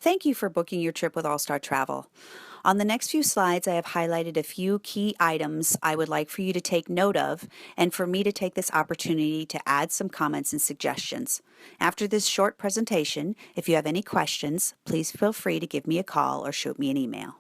Thank you for booking your trip with All Star Travel. On the next few slides, I have highlighted a few key items I would like for you to take note of and for me to take this opportunity to add some comments and suggestions. After this short presentation, if you have any questions, please feel free to give me a call or shoot me an email.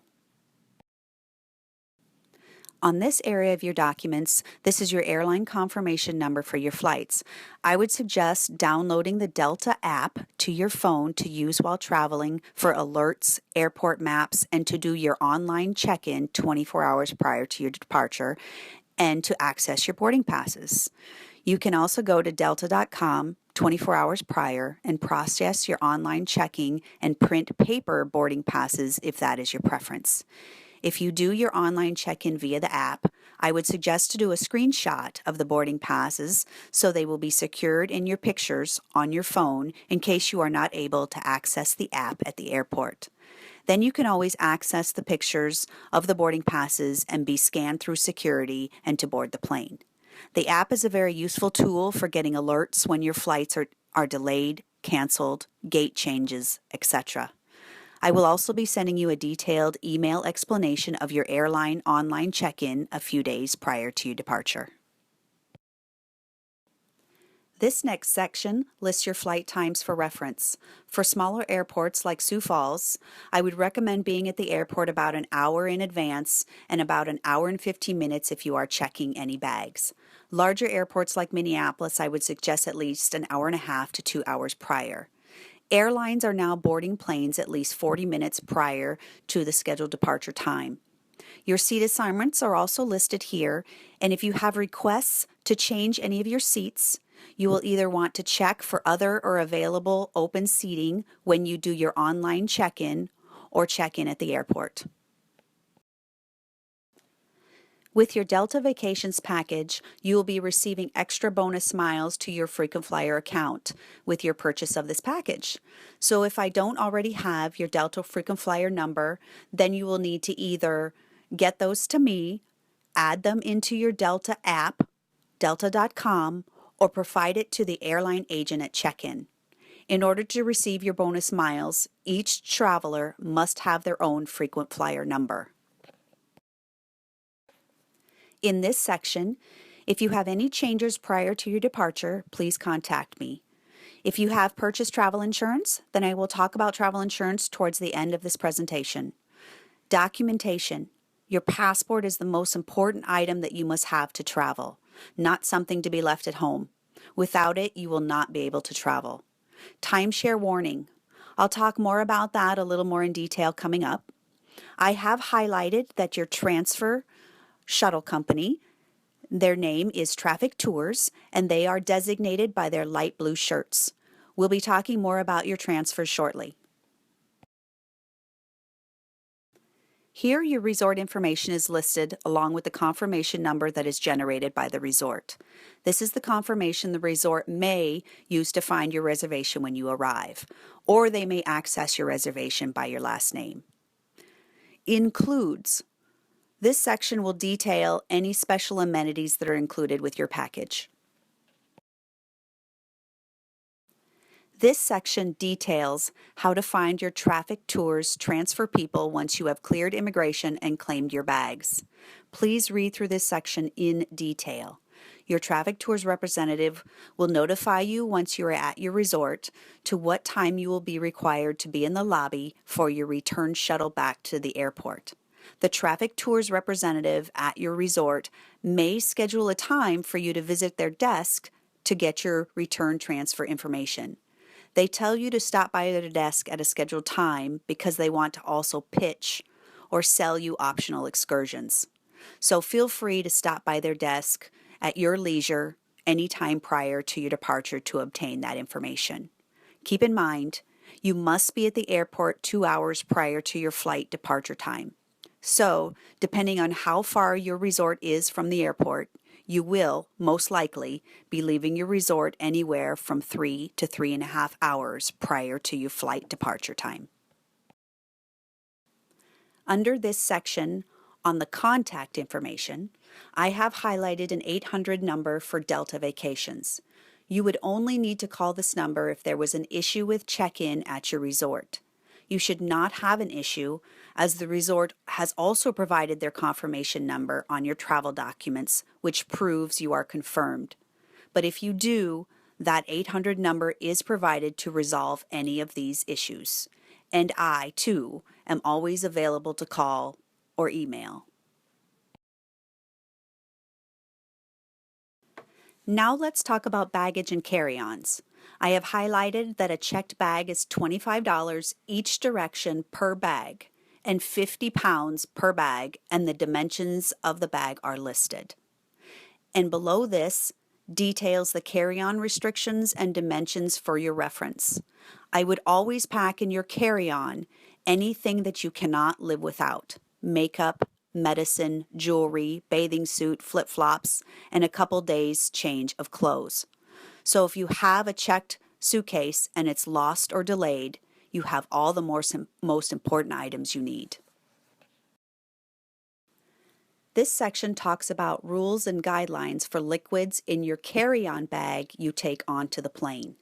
On this area of your documents, this is your airline confirmation number for your flights. I would suggest downloading the Delta app to your phone to use while traveling for alerts, airport maps, and to do your online check-in 24 hours prior to your departure and to access your boarding passes. You can also go to delta.com 24 hours prior and process your online checking and print paper boarding passes if that is your preference. If you do your online check-in via the app, I would suggest to do a screenshot of the boarding passes so they will be secured in your pictures on your phone in case you are not able to access the app at the airport. Then you can always access the pictures of the boarding passes and be scanned through security and to board the plane. The app is a very useful tool for getting alerts when your flights are delayed, canceled, gate changes, etc. I will also be sending you a detailed email explanation of your airline online check-in a few days prior to your departure. This next section lists your flight times for reference. For smaller airports like Sioux Falls, I would recommend being at the airport about an hour in advance and about an hour and 15 minutes if you are checking any bags. Larger airports like Minneapolis, I would suggest at least an hour and a half to 2 hours prior. Airlines are now boarding planes at least 40 minutes prior to the scheduled departure time. Your seat assignments are also listed here, and if you have requests to change any of your seats, you will either want to check for other or available open seating when you do your online check-in or check-in at the airport. With your Delta Vacations package, you will be receiving extra bonus miles to your frequent flyer account with your purchase of this package. So if I don't already have your Delta frequent flyer number, then you will need to either get those to me, add them into your Delta app, delta.com, or provide it to the airline agent at check-in. In order to receive your bonus miles, each traveler must have their own frequent flyer number. In this section, if you have any changes prior to your departure, please contact me. If you have purchased travel insurance, then I will talk about travel insurance towards the end of this presentation. Documentation. Your passport is the most important item that you must have to travel, not something to be left at home. Without it, you will not be able to travel. Timeshare warning. I'll talk more about that a little more in detail coming up. I have highlighted that your transfer shuttle company, their name is Traffic Tours, and they are designated by their light blue shirts. We'll be talking more about your transfers shortly. Here, your resort information is listed along with the confirmation number that is generated by the resort. This is the confirmation the resort may use to find your reservation when you arrive, or they may access your reservation by your last name. Includes. This section will detail any special amenities that are included with your package. This section details how to find your Traffic Tours transfer people once you have cleared immigration and claimed your bags. Please read through this section in detail. Your Traffic Tours representative will notify you once you are at your resort to what time you will be required to be in the lobby for your return shuttle back to the airport. The Traffic Tours representative at your resort may schedule a time for you to visit their desk to get your return transfer information. They tell you to stop by their desk at a scheduled time because they want to also pitch or sell you optional excursions. So feel free to stop by their desk at your leisure anytime prior to your departure to obtain that information. Keep in mind, you must be at the airport 2 hours prior to your flight departure time. So, depending on how far your resort is from the airport, you will, most likely, be leaving your resort anywhere from 3 to 3.5 hours prior to your flight departure time. Under this section, on the contact information, I have highlighted an 800 number for Delta Vacations. You would only need to call this number if there was an issue with check-in at your resort. You should not have an issue, as the resort has also provided their confirmation number on your travel documents, which proves you are confirmed. But if you do, that 800 number is provided to resolve any of these issues. And I, too, am always available to call or email. Now let's talk about baggage and carry-ons. I have highlighted that a checked bag is $25 each direction per bag and 50 pounds per bag, and the dimensions of the bag are listed. And below this details the carry-on restrictions and dimensions for your reference. I would always pack in your carry-on anything that you cannot live without: makeup, medicine, jewelry, bathing suit, flip-flops, and a couple days change of clothes. So if you have a checked suitcase and it's lost or delayed, you have all the most important items you need. This section talks about rules and guidelines for liquids in your carry-on bag you take onto the plane.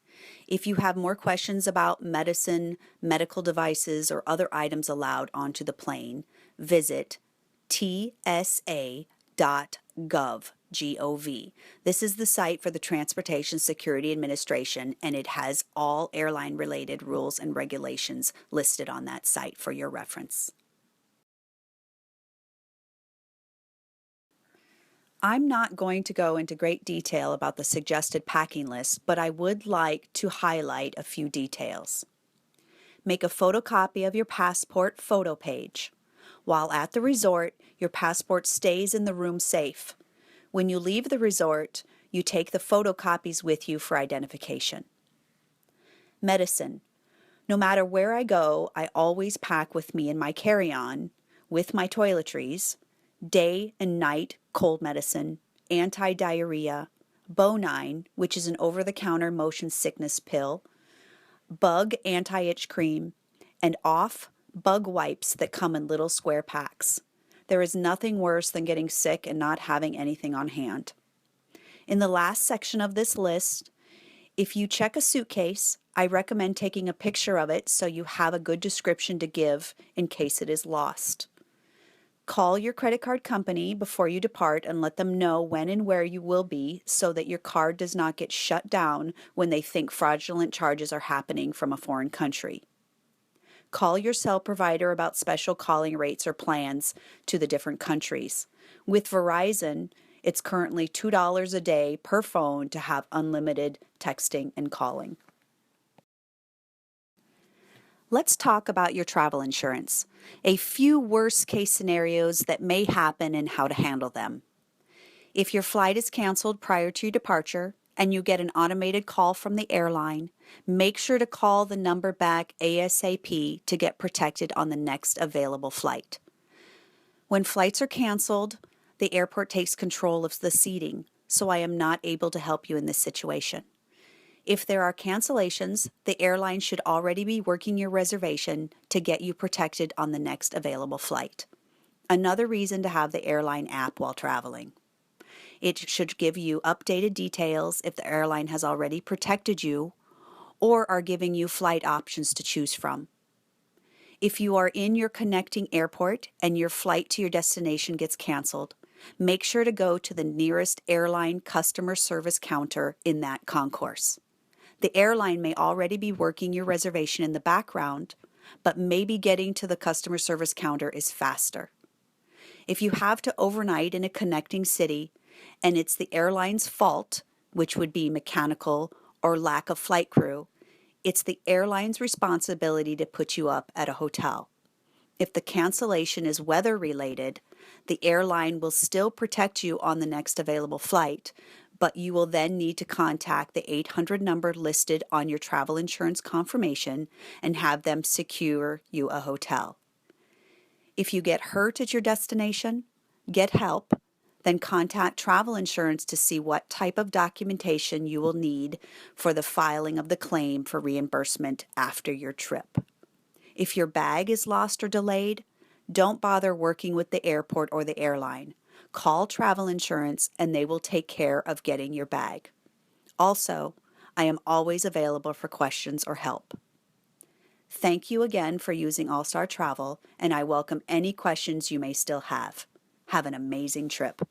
If you have more questions about medicine, medical devices, or other items allowed onto the plane, visit tsa.gov. G-O-V. This is the site for the Transportation Security Administration, and it has all airline-related rules and regulations listed on that site for your reference. I'm not going to go into great detail about the suggested packing list, but I would like to highlight a few details. Make a photocopy of your passport photo page. While at the resort, your passport stays in the room safe. When you leave the resort, you take the photocopies with you for identification. Medicine. No matter where I go, I always pack with me in my carry-on, with my toiletries, day and night cold medicine, anti-diarrhea, Bonine, which is an over-the-counter motion sickness pill, bug anti-itch cream, and off bug wipes that come in little square packs. There is nothing worse than getting sick and not having anything on hand. In the last section of this list, if you check a suitcase, I recommend taking a picture of it so you have a good description to give in case it is lost. Call your credit card company before you depart and let them know when and where you will be so that your card does not get shut down when they think fraudulent charges are happening from a foreign country. Call your cell provider about special calling rates or plans to the different countries. With Verizon, it's currently $2 a day per phone to have unlimited texting and calling. Let's talk about your travel insurance. A few worst-case scenarios that may happen and how to handle them. If your flight is canceled prior to your departure and you get an automated call from the airline, make sure to call the number back ASAP to get protected on the next available flight. When flights are canceled, the airport takes control of the seating, so I am not able to help you in this situation. If there are cancellations, the airline should already be working your reservation to get you protected on the next available flight. Another reason to have the airline app while traveling. It should give you updated details if the airline has already protected you or are giving you flight options to choose from. If you are in your connecting airport and your flight to your destination gets canceled, make sure to go to the nearest airline customer service counter in that concourse. The airline may already be working your reservation in the background, but maybe getting to the customer service counter is faster. If you have to overnight in a connecting city and it's the airline's fault, which would be mechanical or lack of flight crew, it's the airline's responsibility to put you up at a hotel. If the cancellation is weather-related, the airline will still protect you on the next available flight, but you will then need to contact the 800 number listed on your travel insurance confirmation and have them secure you a hotel. If you get hurt at your destination, get help, then contact travel insurance to see what type of documentation you will need for the filing of the claim for reimbursement after your trip. If your bag is lost or delayed, don't bother working with the airport or the airline. Call travel insurance and they will take care of getting your bag. Also, I am always available for questions or help. Thank you again for using All Star Travel, and I welcome any questions you may still have. Have an amazing trip.